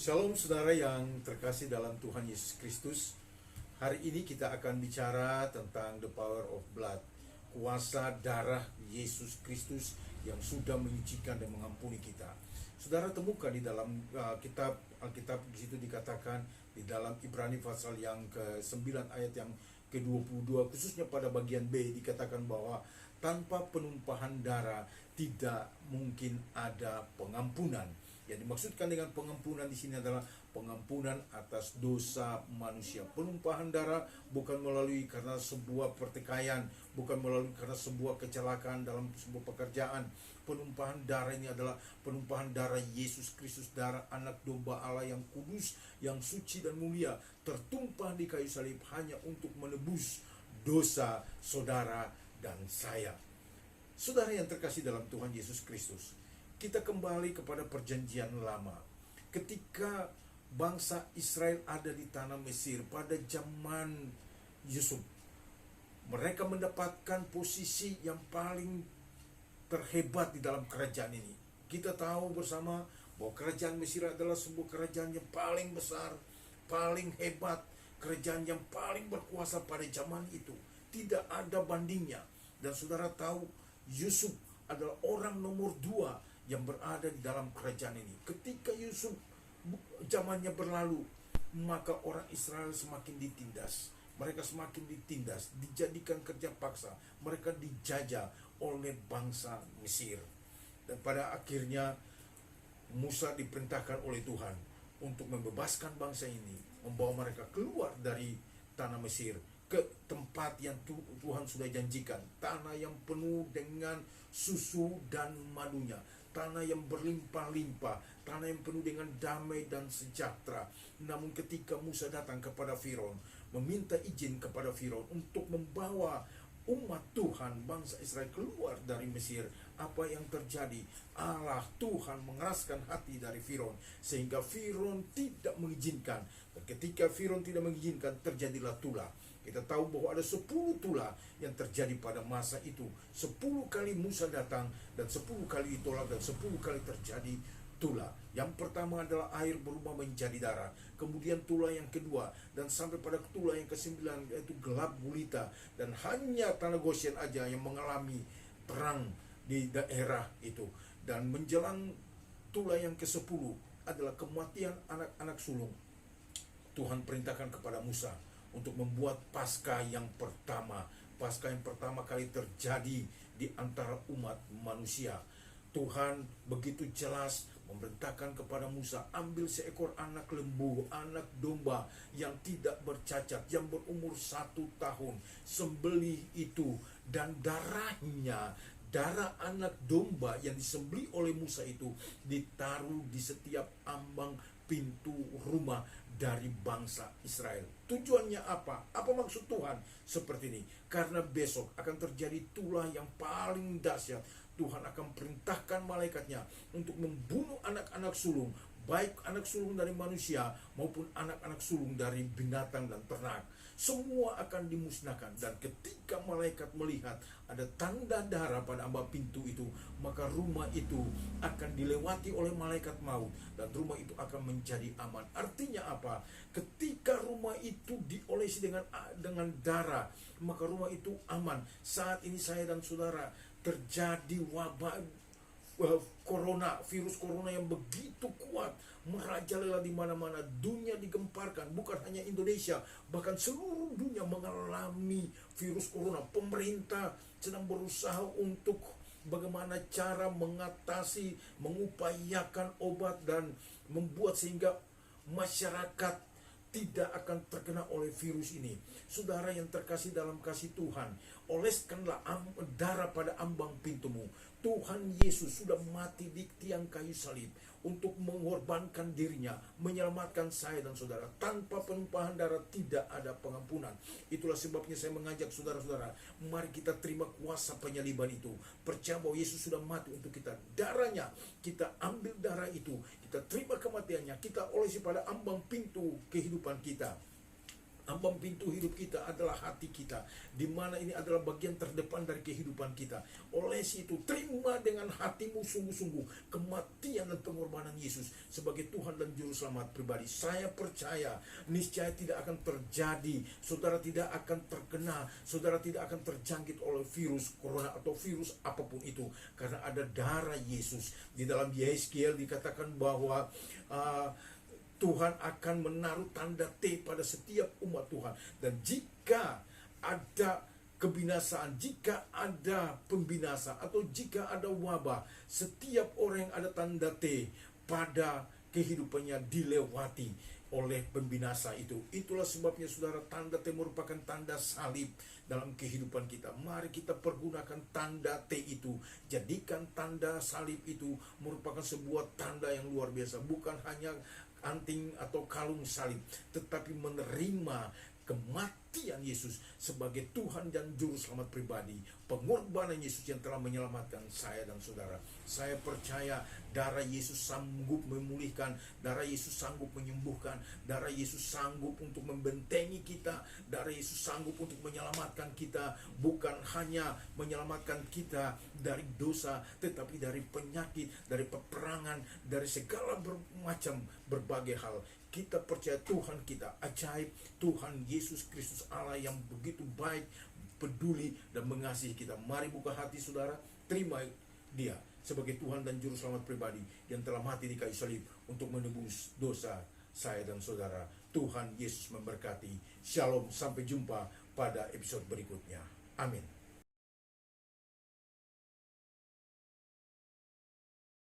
Shalom saudara yang terkasih dalam Tuhan Yesus Kristus. Hari ini kita akan bicara tentang the power of blood, kuasa darah Yesus Kristus yang sudah menyucikan dan mengampuni kita. Saudara temukan di dalam kitab Alkitab, di situ dikatakan di dalam Ibrani pasal yang ke-9 ayat yang ke-22, khususnya pada bagian B dikatakan bahwa tanpa penumpahan darah tidak mungkin ada pengampunan. Yang dimaksudkan dengan pengampunan di sini adalah pengampunan atas dosa manusia. Penumpahan darah bukan melalui karena sebuah pertikaian, bukan melalui karena sebuah kecelakaan dalam sebuah pekerjaan. Penumpahan darah ini adalah penumpahan darah Yesus Kristus, darah anak domba Allah yang kudus, yang suci dan mulia, tertumpah di kayu salib hanya untuk menebus dosa saudara dan saya. Saudara yang terkasih dalam Tuhan Yesus Kristus, kita kembali kepada perjanjian lama. Ketika bangsa Israel ada di tanah Mesir pada zaman Yusuf, mereka mendapatkan posisi yang paling terhebat di dalam kerajaan ini. Kita tahu bersama bahwa kerajaan Mesir adalah sebuah kerajaan yang paling besar, paling hebat, kerajaan yang paling berkuasa pada zaman itu. Tidak ada bandingnya. Dan saudara tahu, Yusuf adalah orang nomor 2 yang berada di dalam kerajaan ini. Ketika Yusuf zamannya berlalu, maka orang Israel semakin ditindas. Mereka semakin ditindas, dijadikan kerja paksa. Mereka dijajah oleh bangsa Mesir. Dan pada akhirnya Musa diperintahkan oleh Tuhan untuk membebaskan bangsa ini, membawa mereka keluar dari tanah Mesir ke tempat yang Tuhan sudah janjikan, tanah yang penuh dengan susu dan madunya, tanah yang berlimpah-limpah, tanah yang penuh dengan damai dan sejahtera. Namun ketika Musa datang kepada Firaun, meminta izin kepada Firaun untuk membawa umat Tuhan, bangsa Israel keluar dari Mesir, apa yang terjadi? Allah Tuhan mengeraskan hati dari Firaun, sehingga Firaun tidak mengizinkan. Dan ketika Firaun tidak mengizinkan, terjadilah tulah. Kita tahu bahwa ada 10 tulah yang terjadi pada masa itu. 10 kali Musa datang dan 10 kali ditolak dan 10 kali terjadi tulah. Yang pertama adalah air berubah menjadi darah. Kemudian tulah yang kedua, dan sampai pada tulah yang ke-9 yaitu gelap gulita. Dan hanya tanah Goshen aja yang mengalami perang di daerah itu. Dan menjelang tulah yang ke-10 adalah kematian anak-anak sulung. Tuhan perintahkan kepada Musa untuk membuat Paskah yang pertama. Paskah yang pertama kali terjadi di antara umat manusia. Tuhan begitu jelas memerintahkan kepada Musa, ambil seekor anak lembu, anak domba yang tidak bercacat, yang berumur 1 tahun. Sembelih itu, dan darahnya, darah anak domba yang disembelih oleh Musa itu ditaruh di setiap ambang pintu rumah dari bangsa Israel. Tujuannya apa? Apa maksud Tuhan seperti ini? Karena besok akan terjadi tulah yang paling dahsyat. Tuhan akan perintahkan malaikatnya untuk membunuh anak-anak sulung, baik anak sulung dari manusia maupun anak-anak sulung dari binatang dan ternak. Semua akan dimusnahkan. Dan ketika malaikat melihat ada tanda darah pada ambang pintu itu, maka rumah itu akan dilewati oleh malaikat maut, dan rumah itu akan menjadi aman. Artinya apa? Ketika rumah itu diolesi dengan darah, maka rumah itu aman. Saat ini saya dan saudara terjadi wabah virus corona yang begitu kuat, merajalela di mana-mana. Dunia digemparkan, bukan hanya Indonesia, bahkan seluruh dunia mengalami virus corona. Pemerintah sedang berusaha untuk bagaimana cara mengatasi, mengupayakan obat dan membuat sehingga masyarakat tidak akan terkena oleh virus ini. Saudara yang terkasih dalam kasih Tuhan, oleskanlah darah pada ambang pintumu. Tuhan Yesus sudah mati di tiang kayu salib untuk mengorbankan dirinya, menyelamatkan saya dan saudara. Tanpa penumpahan darah tidak ada pengampunan. Itulah sebabnya saya mengajak saudara-saudara, mari kita terima kuasa penyaliban itu. Percaya bahwa Yesus sudah mati untuk kita. Darahnya, kita ambil darah itu, kita terima kematiannya, kita olesi pada ambang pintu kehidupan kita. Ambang pintu hidup kita adalah hati kita, di mana ini adalah bagian terdepan dari kehidupan kita. Oleh situ, terima dengan hatimu sungguh-sungguh kematian dan pengorbanan Yesus sebagai Tuhan dan Juru Selamat pribadi. Saya percaya niscaya tidak akan terjadi, saudara tidak akan terkena, saudara tidak akan terjangkit oleh virus corona atau virus apapun itu, karena ada darah Yesus. Di dalam Yeskiel dikatakan bahwa Tuhan akan menaruh tanda T pada setiap umat Tuhan. Dan jika ada kebinasaan, jika ada pembinasaan, atau jika ada wabah, setiap orang yang ada tanda T pada kehidupannya dilewati oleh pembinasa itu. Itulah sebabnya saudara, tanda T merupakan tanda salib dalam kehidupan kita. Mari kita pergunakan tanda T itu. Jadikan tanda salib itu merupakan sebuah tanda yang luar biasa. Bukan hanya anting atau kalung salib, tetapi menerima kematian Yesus sebagai Tuhan dan Juru Selamat pribadi, pengorbanan Yesus yang telah menyelamatkan saya dan saudara. Saya percaya darah Yesus sanggup memulihkan, darah Yesus sanggup menyembuhkan, darah Yesus sanggup untuk membentengi kita, darah Yesus sanggup untuk menyelamatkan kita, bukan hanya menyelamatkan kita dari dosa, tetapi dari penyakit, dari peperangan, dari segala macam berbagai hal. Kita percaya Tuhan kita ajaib, Tuhan Yesus Kristus Allah yang begitu baik, peduli dan mengasihi kita. Mari buka hati saudara, terima Dia sebagai Tuhan dan Juru Selamat pribadi yang telah mati di kayu salib untuk menebus dosa saya dan saudara. Tuhan Yesus memberkati. Shalom, sampai jumpa pada episode berikutnya. Amin.